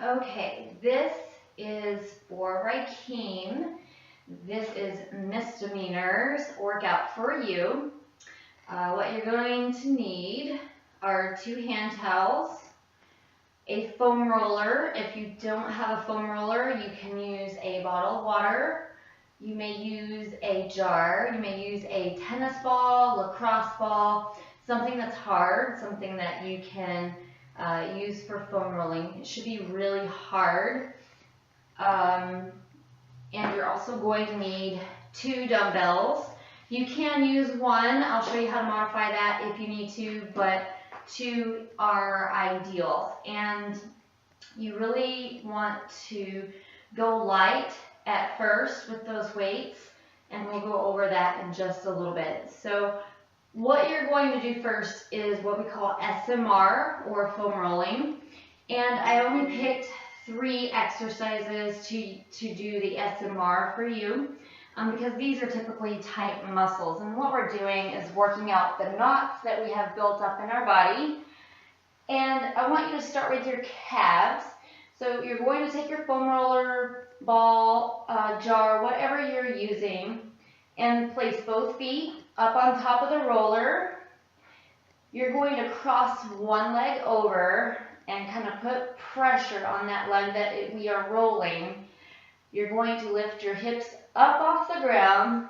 Okay, this is for Rykeem. This is Misdemeanor's workout for you. What you're going to need are 2 hand towels, a foam roller. If you don't have a foam roller, you can use a bottle of water. You may use a jar. You may use a tennis ball, lacrosse ball, something that's hard, something that you can use for foam rolling. It should be really hard. And you're also going to need 2 dumbbells. You can use 1. I'll show you how to modify that if you need to, but 2 are ideal. And you really want to go light at first with those weights, and we'll go over that in just a little bit. So what you're going to do first is what we call SMR, or foam rolling. And I only picked 3 exercises to do the SMR for you because these are typically tight muscles. And what we're doing is working out the knots that we have built up in our body. And I want you to start with your calves. So you're going to take your foam roller, ball, jar, whatever you're using, and place both feet up on top of the roller. You're going to cross one leg over and kind of put pressure on that leg that we are rolling. You're going to lift your hips up off the ground,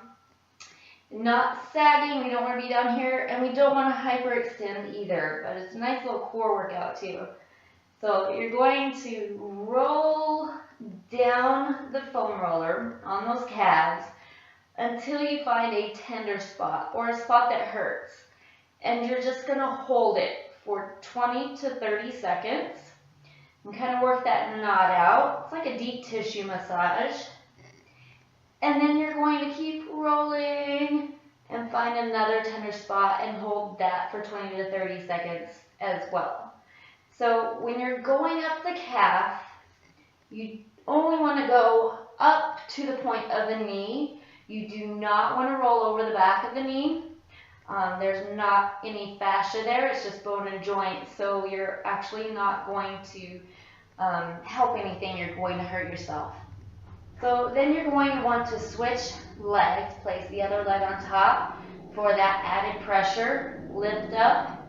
not sagging. We don't want to be down here, and we don't want to hyperextend either, but it's a nice little core workout too. So you're going to roll down the foam roller on those calves until you find a tender spot or a spot that hurts. And you're just going to hold it for 20 to 30 seconds and kind of work that knot out. It's like a deep tissue massage. And then you're going to keep rolling and find another tender spot and hold that for 20 to 30 seconds as well. So when you're going up the calf, you only want to go up to the point of the knee. You do not want to roll over the back of the knee. There's not any fascia there, it's just bone and joint, so you're actually not going to help anything, you're going to hurt yourself. So then you're going to want to switch legs, place the other leg on top for that added pressure, lift up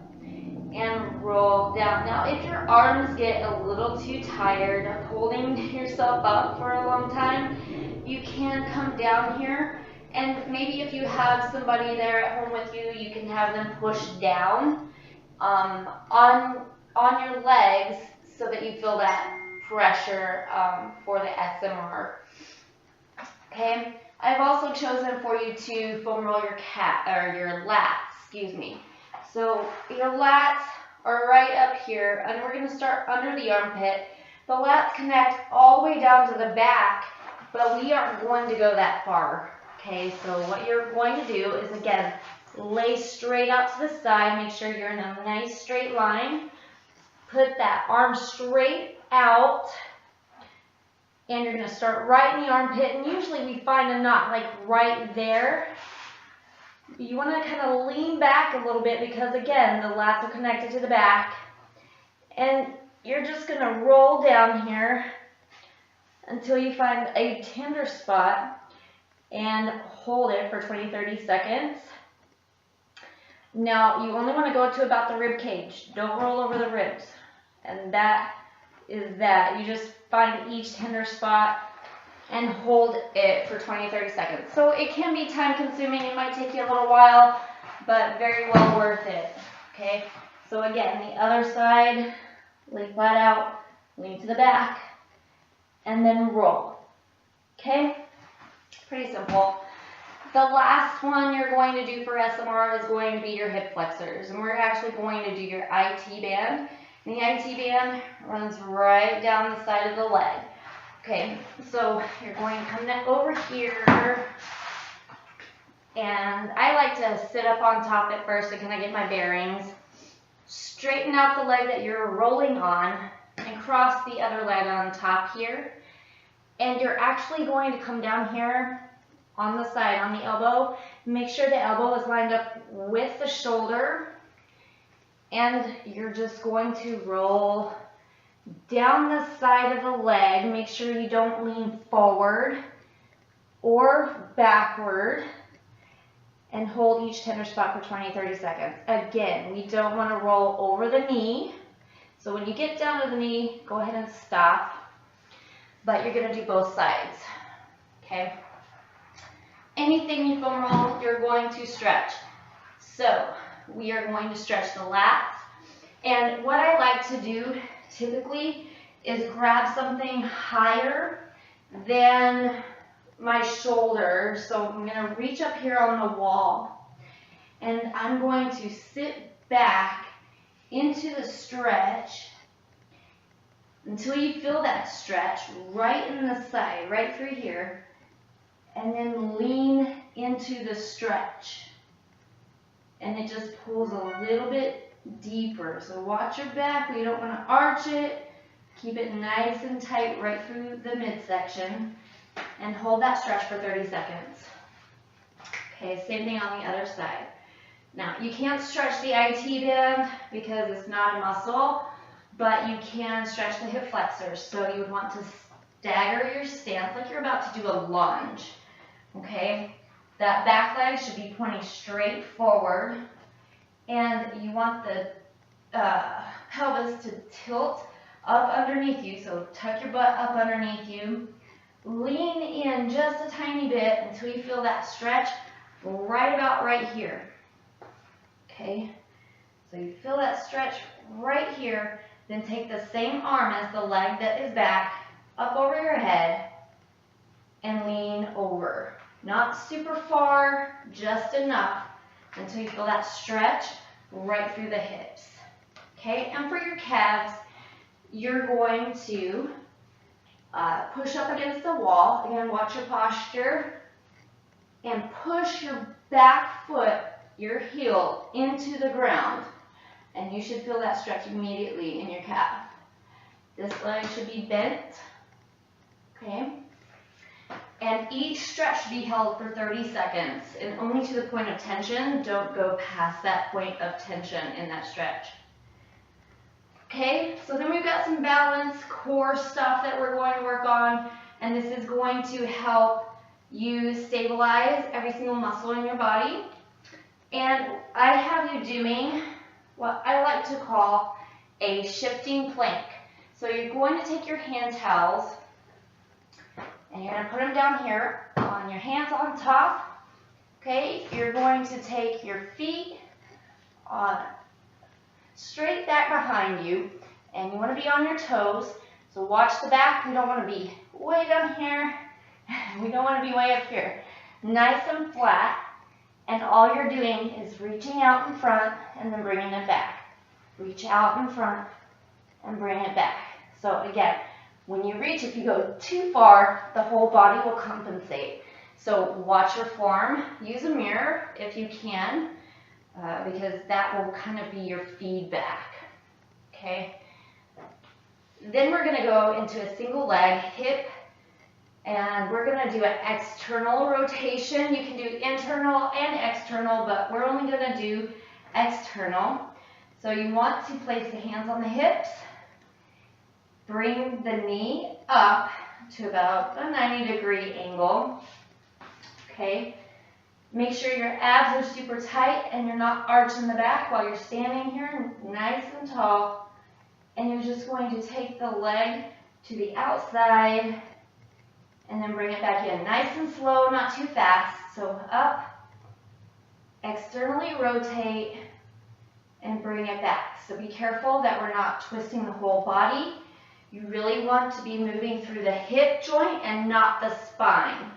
and roll down. Now if your arms get a little too tired of holding yourself up for a long time, you can come down here. And maybe if you have somebody there at home with you, you can have them push down on your legs so that you feel that pressure for the SMR. Okay, I've also chosen for you to foam roll your lats, So your lats are right up here, and we're going to start under the armpit. The lats connect all the way down to the back, but we aren't going to go that far. Okay, so what you're going to do is, again, lay straight out to the side. Make sure you're in a nice straight line. Put that arm straight out, and you're going to start right in the armpit. And usually we find a knot like right there. You want to kind of lean back a little bit because, again, the lats are connected to the back. And you're just going to roll down here until you find a tender spot and hold it for 20-30 seconds. Now, you only want to go to about the rib cage. Don't roll over the ribs. And that is that. You just find each tender spot and hold it for 20-30 seconds. So it can be time consuming. It might take you a little while, but very well worth it. Okay? So again, the other side, lay flat out, lean to the back, and then roll. Okay? Pretty simple. The last one you're going to do for SMR is going to be your hip flexors. And we're actually going to do your IT band. And the IT band runs right down the side of the leg. Okay, so you're going to come over here. And I like to sit up on top at first to kind of get my bearings. Straighten out the leg that you're rolling on and cross the other leg on top here. And you're actually going to come down here on the side, on the elbow. Make sure the elbow is lined up with the shoulder. And you're just going to roll down the side of the leg. Make sure you don't lean forward or backward, and hold each tender spot for 20-30 seconds. Again, we don't want to roll over the knee. So when you get down to the knee, go ahead and stop. But you're going to do both sides. Okay? Anything you foam roll, you're going to stretch. So we are going to stretch the lats. And what I like to do typically is grab something higher than my shoulder. So I'm going to reach up here on the wall, and I'm going to sit back into the stretch until you feel that stretch right in the side, right through here, and then lean into the stretch. And it just pulls a little bit deeper. So watch your back. We don't want to arch it. Keep it nice and tight right through the midsection. And hold that stretch for 30 seconds. Okay, same thing on the other side. Now, you can't stretch the IT band because it's not a muscle, but you can stretch the hip flexors. So you would want to stagger your stance like you're about to do a lunge. Okay, that back leg should be pointing straight forward, and you want the pelvis to tilt up underneath you. So tuck your butt up underneath you. Lean in just a tiny bit until you feel that stretch right about right here. Okay, so you feel that stretch right here, then take the same arm as the leg that is back, up over your head, and lean over. Not super far, just enough until you feel that stretch right through the hips. Okay, and for your calves, you're going to push up against the wall. Again, watch your posture. And push your back foot, your heel, into the ground. And you should feel that stretch immediately in your calf. This leg should be bent. Okay? And each stretch should be held for 30 seconds. And only to the point of tension. Don't go past that point of tension in that stretch. Okay, so then we've got some balance, core stuff that we're going to work on, and this is going to help you stabilize every single muscle in your body. And I have you doing what I like to call a shifting plank. So you're going to take your hand towels, and you're going to put them down here on your hands on top. Okay, you're going to take your feet on straight back behind you, and you want to be on your toes. So watch the back. We don't want to be way down here. We don't want to be way up here. Nice and flat, and all you're doing is reaching out in front and then bringing it back. Reach out in front and bring it back. So again, when you reach, if you go too far, the whole body will compensate. So watch your form. Use a mirror if you can. Because that will kind of be your feedback, okay? Then we're going to go into a single leg hip, and we're going to do an external rotation. You can do internal and external, but we're only going to do external. So you want to place the hands on the hips, bring the knee up to about a 90-degree angle, okay? Make sure your abs are super tight and you're not arching the back while you're standing here nice and tall. And you're just going to take the leg to the outside and then bring it back in. Nice and slow, not too fast. So up, externally rotate, and bring it back. So be careful that we're not twisting the whole body. You really want to be moving through the hip joint and not the spine.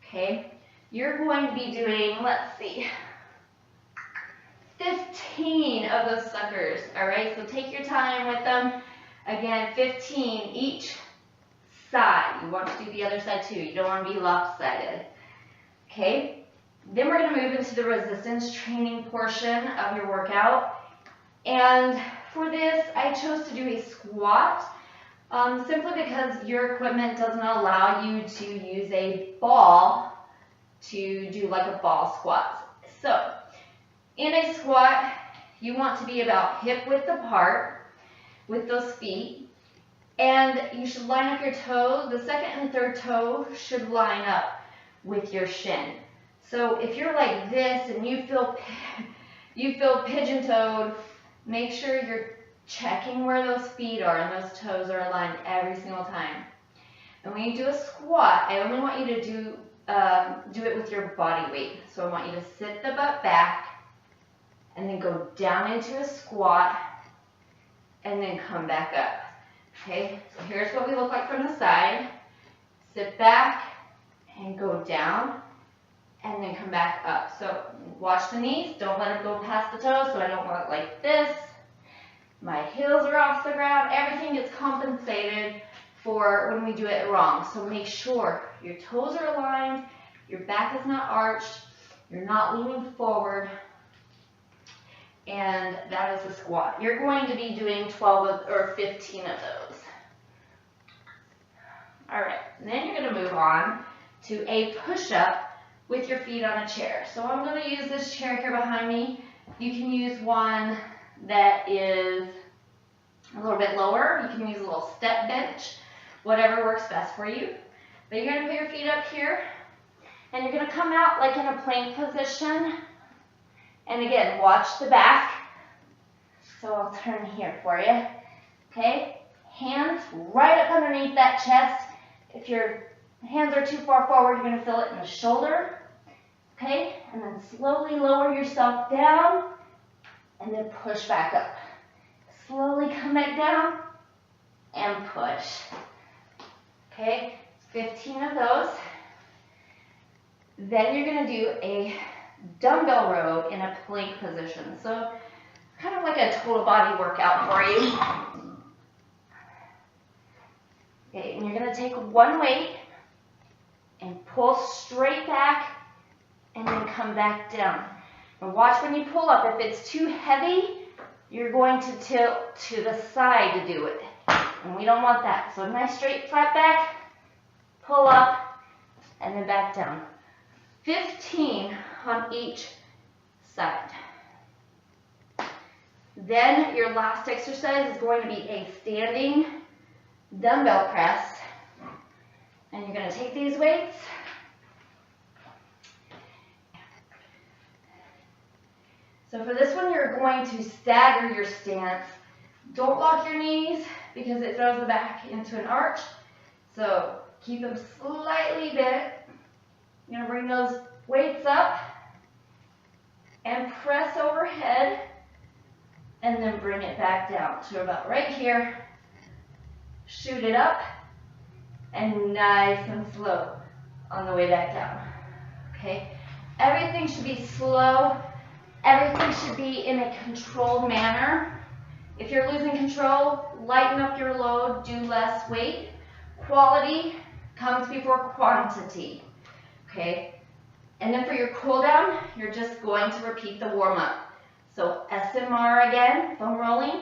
Okay? You're going to be doing, let's see, 15 of those suckers, all right? So take your time with them. Again, 15 each side. You want to do the other side too. You don't want to be lopsided, okay? Then we're going to move into the resistance training portion of your workout. And for this, I chose to do a squat simply because your equipment doesn't allow you to use a ball to do like a ball squat. So in a squat, you want to be about hip width apart with those feet. And you should line up your toes. The second and third toe should line up with your shin. So if you're like this and you feel pigeon-toed, make sure you're checking where those feet are and those toes are aligned every single time. And when you do a squat, I only want you to do it with your body weight. So I want you to sit the butt back and then go down into a squat and then come back up. Okay, so here's what we look like from the side. Sit back and go down and then come back up. So watch the knees, don't let them go past the toes, so I don't want it like this. My heels are off the ground, everything gets compensated for when we do it wrong. So make sure your toes are aligned, your back is not arched, you're not leaning forward, and that is a squat. You're going to be doing 12 or 15 of those. All right, and then you're going to move on to a push-up with your feet on a chair. So I'm going to use this chair here behind me. You can use one that is a little bit lower. You can use a little step bench, whatever works best for you. But you're going to put your feet up here, and you're going to come out like in a plank position. And again, watch the back. So I'll turn here for you. Okay, hands right up underneath that chest. If your hands are too far forward, you're going to feel it in the shoulder. Okay, and then slowly lower yourself down and then push back up. Slowly come back down and push. Okay, 15 of those. Then you're going to do a dumbbell row in a plank position. So kind of like a total body workout for you. Okay, and you're going to take one weight and pull straight back and then come back down. And watch when you pull up. If it's too heavy, you're going to tilt to the side to do it. And we don't want that. So nice straight flat back, pull up, and then back down. 15 on each side. Then your last exercise is going to be a standing dumbbell press. And you're going to take these weights. So for this one, you're going to stagger your stance. Don't lock your knees because it throws the back into an arch. So keep them slightly bent. You're going to bring those weights up and press overhead and then bring it back down to about right here. Shoot it up and nice and slow on the way back down. Okay? Everything should be slow. Everything should be in a controlled manner. If you're losing control, lighten up your load, do less weight. Quality comes before quantity. Okay? And then for your cool down, you're just going to repeat the warm up. So SMR again, foam rolling,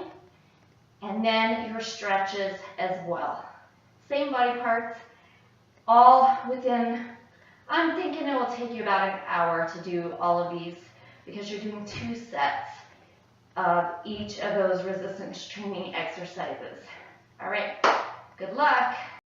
and then your stretches as well. Same body parts, all within, I'm thinking it will take you about an hour to do all of these because you're doing 2 sets of each of those resistance training exercises. All right, good luck.